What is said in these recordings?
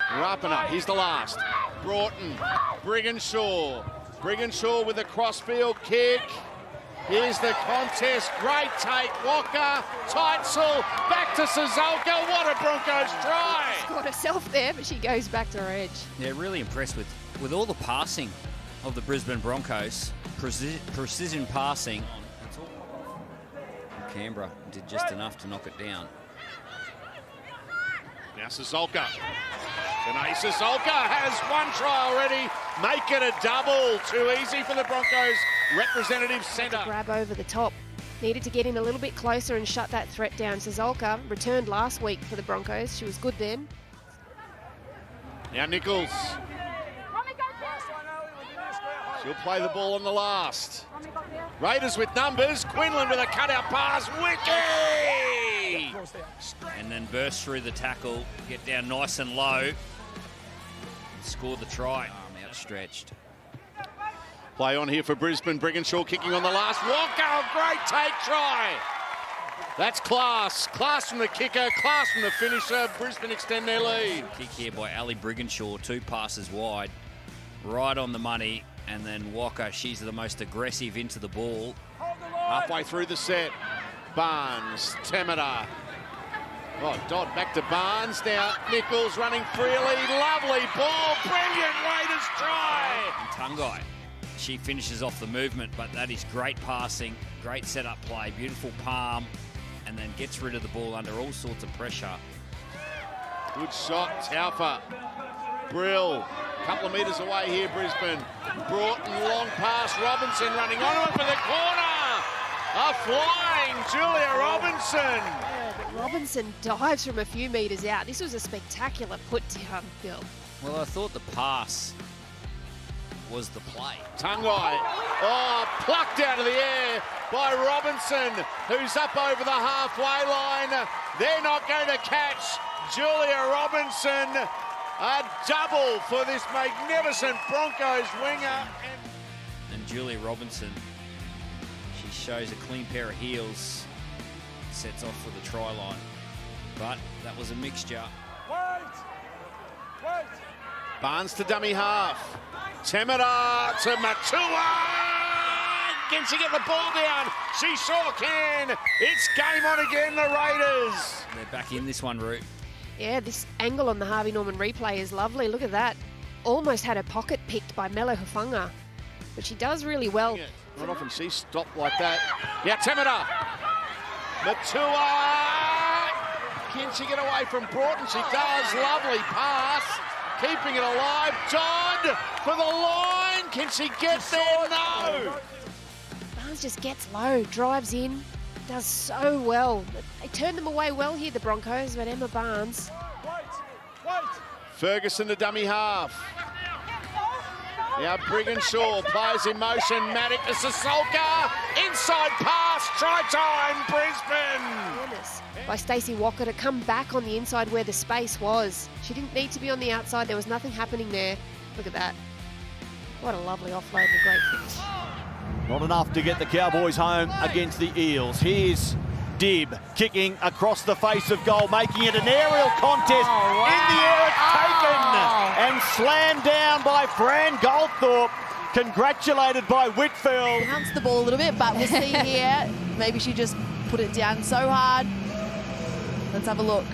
Rapana, here's the last. Broughton, Brigginshaw. Brigginshaw with a crossfield kick. Here's the contest. Great take. Walker, Teitzel, back to Suzuka. What a Broncos try! Got herself there, but she goes back to her edge. Yeah, really impressed with all the passing of the Brisbane Broncos. Precision passing. Canberra did just enough to knock it down. Now Suzuka. Tonight Suzuka has one try already. Make it a double. Too easy for the Broncos. Representative centre. Grab over the top. Needed to get in a little bit closer and shut that threat down. Suzuka returned last week for the Broncos. She was good then. Now Nichols. She'll play the ball on the last. Raiders with numbers. Quinlan with a cutout pass. Wiki! And then burst through the tackle, get down nice and low, and score the try. Arm outstretched. Play on here for Brisbane. Brigginshaw kicking on the last. Walker, great take try. That's class. Class from the kicker, class from the finisher. Brisbane extend their lead. Kick here by Ali Brigginshaw, 2 passes wide, right on the money. And then Walker, she's the most aggressive into the ball. Halfway through the set. Barnes, Temida. Oh, Dodd back to Barnes. Now Nichols running freely. Lovely ball. Brilliant Raiders try. And Tungai, she finishes off the movement, but that is great passing, great setup play, beautiful palm, and then gets rid of the ball under all sorts of pressure. Good shot, Taufa. Brill. Couple of metres away here, Brisbane. Broughton, long pass. Robinson running on it for the corner. A flying Julia Robinson. Yeah, but Robinson dives from a few metres out. This was a spectacular put down, Bill. Well, I thought the pass was the play. Tungai, plucked out of the air by Robinson, who's up over the halfway line. They're not going to catch Julia Robinson. A double for this magnificent Broncos winger. And Julia Robinson, she shows a clean pair of heels, sets off for the try line. But that was a mixture. Wait! Barnes to dummy half. Temida to Matua. Can she get the ball down? She sure can. It's game on again, the Raiders. They're back in this one, Root. Yeah, this angle on the Harvey Norman replay is lovely. Look at that. Almost had her pocket picked by Melo Hufanga. But she does really well. Not often she's stopped like that. Yeah, Temida. Matua. Can she get away from Broughton? She does. Lovely pass. Keeping it alive. Dodd for the line. Can she get there? No. Barnes just gets low, drives in, does so well. They turned them away well here, the Broncos, but Emma Barnes. Ferguson to dummy half. Now Brigginshaw plays in motion. Maddock to Suzuka. Inside pass. Try time, Brisbane. Goodness. By Stacey Walker to come back on the inside where the space was. She didn't need to be on the outside. There was nothing happening there. Look at that. What a lovely offload and a great finish. Not enough to get the Cowboys home against the Eels. Here's Dibb kicking across the face of goal, making it an aerial contest. In the air, it's taken and slammed down by Fran Goldthorpe. Congratulated by Whitfield. Bounced the ball a little bit, but we'll see here. Maybe she just put it down so hard. Let's have a look.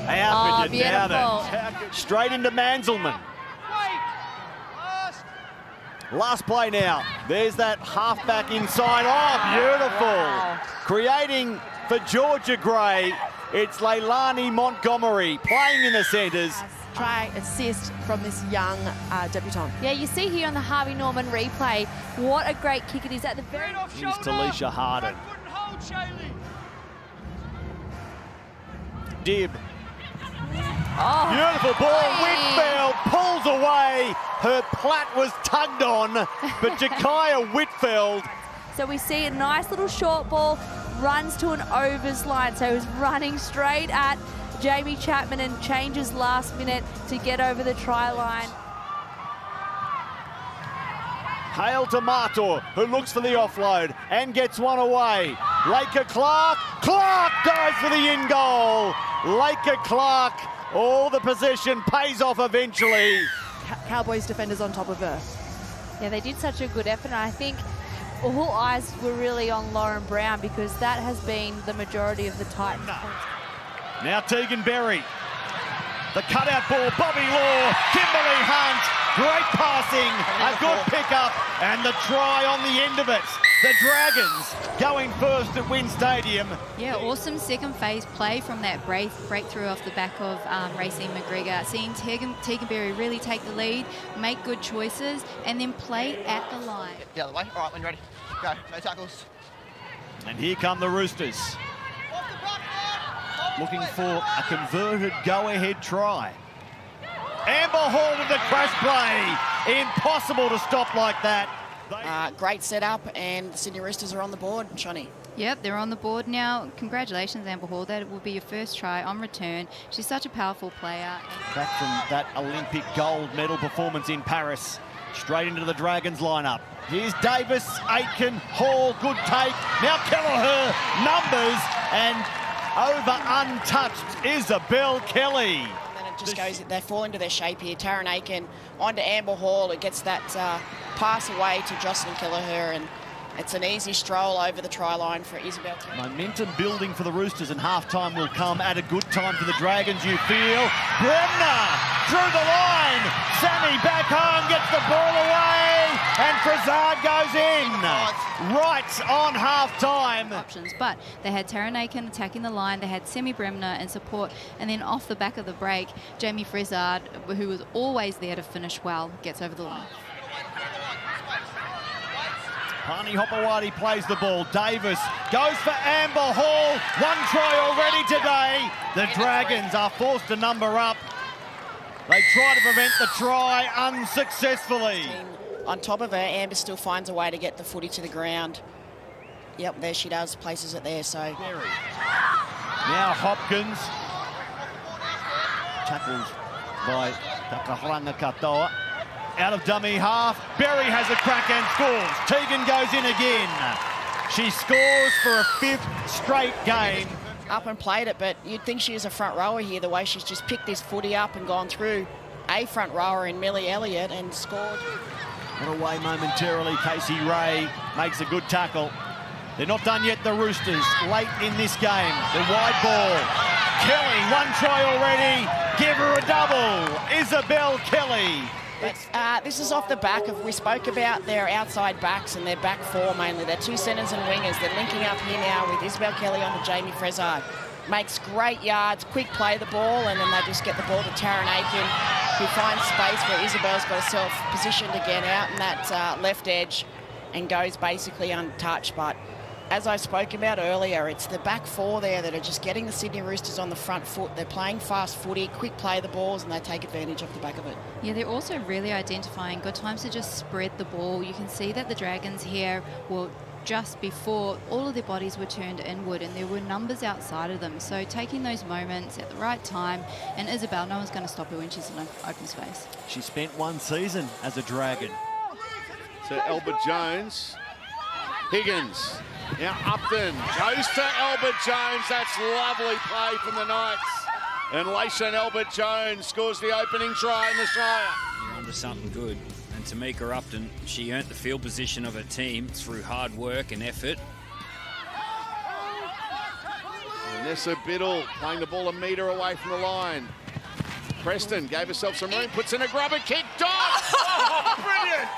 How could you doubt beautiful. it? Straight into Manzelmann. Last play now. There's that halfback inside. Oh, beautiful. Wow. Creating for Georgia Gray. It's Leilani Montgomery playing in the centres. Try assist from this young debutante. Yeah, you see here on the Harvey Norman replay, what a great kick it is at the very... Here's Talisha Harden. Dibb. Oh, Beautiful ball. Whitfield pulls away. Her plat was tugged on, but Jakaya Whitfield. So we see a nice little short ball, runs to an overs line. So he's running straight at Jamie Chapman and changes last minute to get over the try line. Hale to Mator, who looks for the offload and gets one away. Laker Clark. Clark goes for the in goal. Laker Clark All the position pays off eventually. Cowboys defenders on top of her. Yeah, they did such a good effort, and I think all eyes were really on Lauren Brown because that has been the majority of the Titans. Now Tegan Berry. The cutout ball, Bobby Law, Kimberly Hunt, great passing, a good pickup, and the try on the end of it. The Dragons going first at Wynn Stadium. Yeah, awesome second phase play from that breakthrough off the back of Racine McGregor. Seeing Tegan Berry really take the lead, make good choices, and then play at the line. The other way. All right, when you're ready. Go. No tackles. And here come the Roosters. Looking for a converted go-ahead try. Amber Hall with the crash play. Impossible to stop like that. Great setup, and the Sydney Roosters are on the board, Shani. Yep, they're on the board now. Congratulations, Amber Hall. That will be your first try on return. She's such a powerful player. Back from that Olympic gold medal performance in Paris. Straight into the Dragons lineup. Here's Davis, Aitken, Hall, good take. Now Kelleher, numbers, and over untouched, Isabel Kelly. And then it just goes, they fall into their shape here. Taryn Aiken onto Amber Hall. It gets that pass away to Jocelyn Kelleher, and it's an easy stroll over the try line for Isabel Kelly. Momentum building for the Roosters, and half-time will come at a good time for the Dragons, you feel. Bremner through the line. Sammy back home, gets the ball away, and Frazard goes in. Right on half-time. Options, but they had Taryn Aiken attacking the line, they had Semi Bremner and support, and then off the back of the break, Jamie Frazard, who was always there to finish well, gets over the line. Pani Hopewadi plays the ball. Davis goes for Amber Hall. One try already today. The Dragons are forced to number up. They try to prevent the try unsuccessfully. On top of her, Amber still finds a way to get the footy to the ground. Yep, there she does, places it there, so. Now Hopkins. Tackled by Takahranga Katoa. Out of dummy half, Berry has a crack and scores. Tegan goes in again. She scores for a 5th straight game. Up and played it, but you'd think she is a front rower here, the way she's just picked this footy up and gone through a front rower in Millie Elliott and scored. Got away momentarily, Casey Ray makes a good tackle. They're not done yet, the Roosters, late in this game. The wide ball. Kelly, one try already. Give her a double. Isabel Kelly. But this is off the back of, we spoke about their outside backs and their back four mainly. They're two centres and wingers. They're linking up here now with Isabel Kelly on to Jamie Frazard. Makes great yards, quick play the ball, and then they just get the ball to Taryn Aiken, who finds space where Isabel's got herself positioned again out in that left edge and goes basically untouched. But as I spoke about earlier, it's the back four there that are just getting the Sydney Roosters on the front foot. They're playing fast footy, quick play the balls, and they take advantage of the back of it. Yeah, they're also really identifying good times to just spread the ball. You can see that the Dragons here were just before all of their bodies were turned inward and there were numbers outside of them. So taking those moments at the right time, and Isabel, no one's going to stop her when she's in open space. She spent one season as a Dragon. To Albert Jones. Higgins. Now Upton goes to Albert Jones. That's lovely play from the Knights. And Layshon Albert Jones scores the opening try in the Shire. You're onto something good. And Tamika Upton, she earned the field position of her team through hard work and effort. Vanessa Biddle playing the ball a metre away from the line. Preston gave herself some room, puts in a grubber kick. Dodd! Oh, brilliant!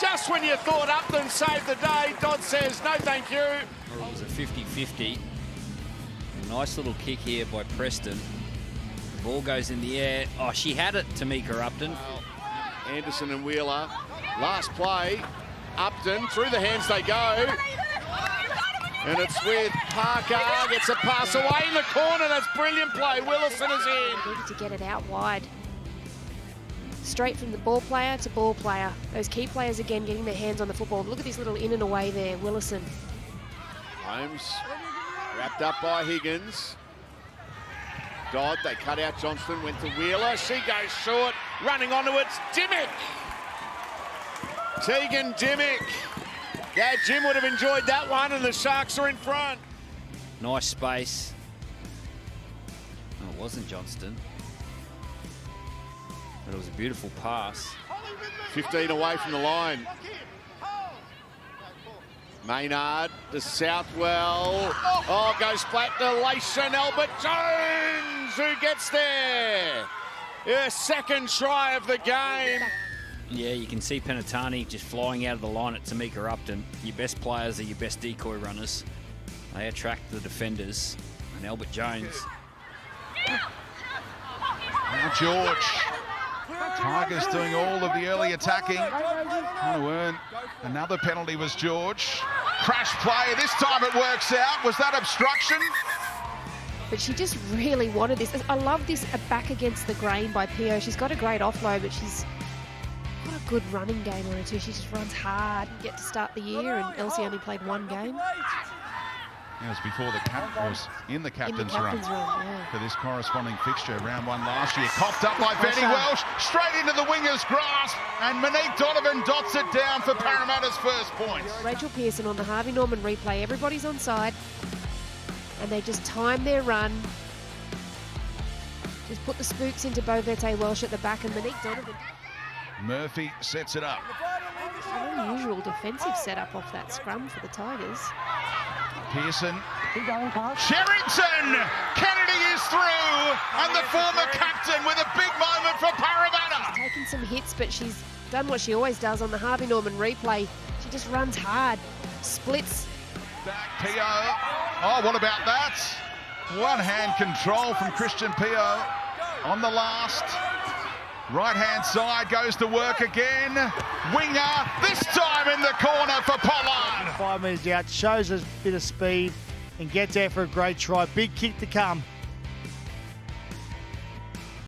Just when you thought Upton saved the day, Dodd says, no thank you. It was a 50-50. A nice little kick here by Preston. The ball goes in the air. Oh, she had it, Tamika Upton. Anderson and Wheeler. Last play. Upton, through the hands they go. And it's with Parker. Gets a pass away in the corner. That's brilliant play. Willison is in. Needed to get it out wide. Straight from the ball player to ball player. Those key players again getting their hands on the football. Look at this little in and away there, Willison. Holmes wrapped up by Higgins. Dodd, they cut out Johnston, went to Wheeler. She goes short, running onto it. Dimmick. Tegan Dimmick. Yeah, Jim would have enjoyed that one, and the Sharks are in front. Nice space. Oh, it wasn't Johnston. But it was a beautiful pass. 15 away from the line. Maynard to Southwell. Oh, goes flat to Lacey Albert Jones, who gets there. Her second try of the game. Yeah, you can see Penatani just flying out of the line at Tamika Upton. Your best players are your best decoy runners. They attract the defenders. And Albert Jones. Now George. Tigers doing all of the early attacking. Trying to earn another penalty was George. Crash play, this time it works out. Was that obstruction? But she just really wanted this. I love this back against the grain by Pio. She's got a great offload, but she's got a good running game on her too. She just runs hard and get to start the year, and Elsie only played one game. It was before the was in the captain's run yeah. for this corresponding fixture. Round one last year. Copped up by Betty Welsh, straight into the winger's grasp, and Monique Donovan dots it down for Parramatta's first points. Rachel Pearson on the Harvey Norman replay. Everybody's on side, and they just time their run. Just put the spooks into Beauverte Welsh at the back, and Monique Donovan. Murphy sets it up. An unusual defensive setup off that scrum for the Tigers. Pearson. Sherrington! Kennedy is through, and the former captain with a big moment for Parramatta. Taken some hits, but she's done what she always does on the Harvey Norman replay. She just runs hard, splits. Back Pio. Oh, what about that? One-hand control from Christian Pio on the last. Right-hand side goes to work again. Winger, this time in the corner for Pollard. 5 metres out, shows a bit of speed and gets there for a great try. Big kick to come.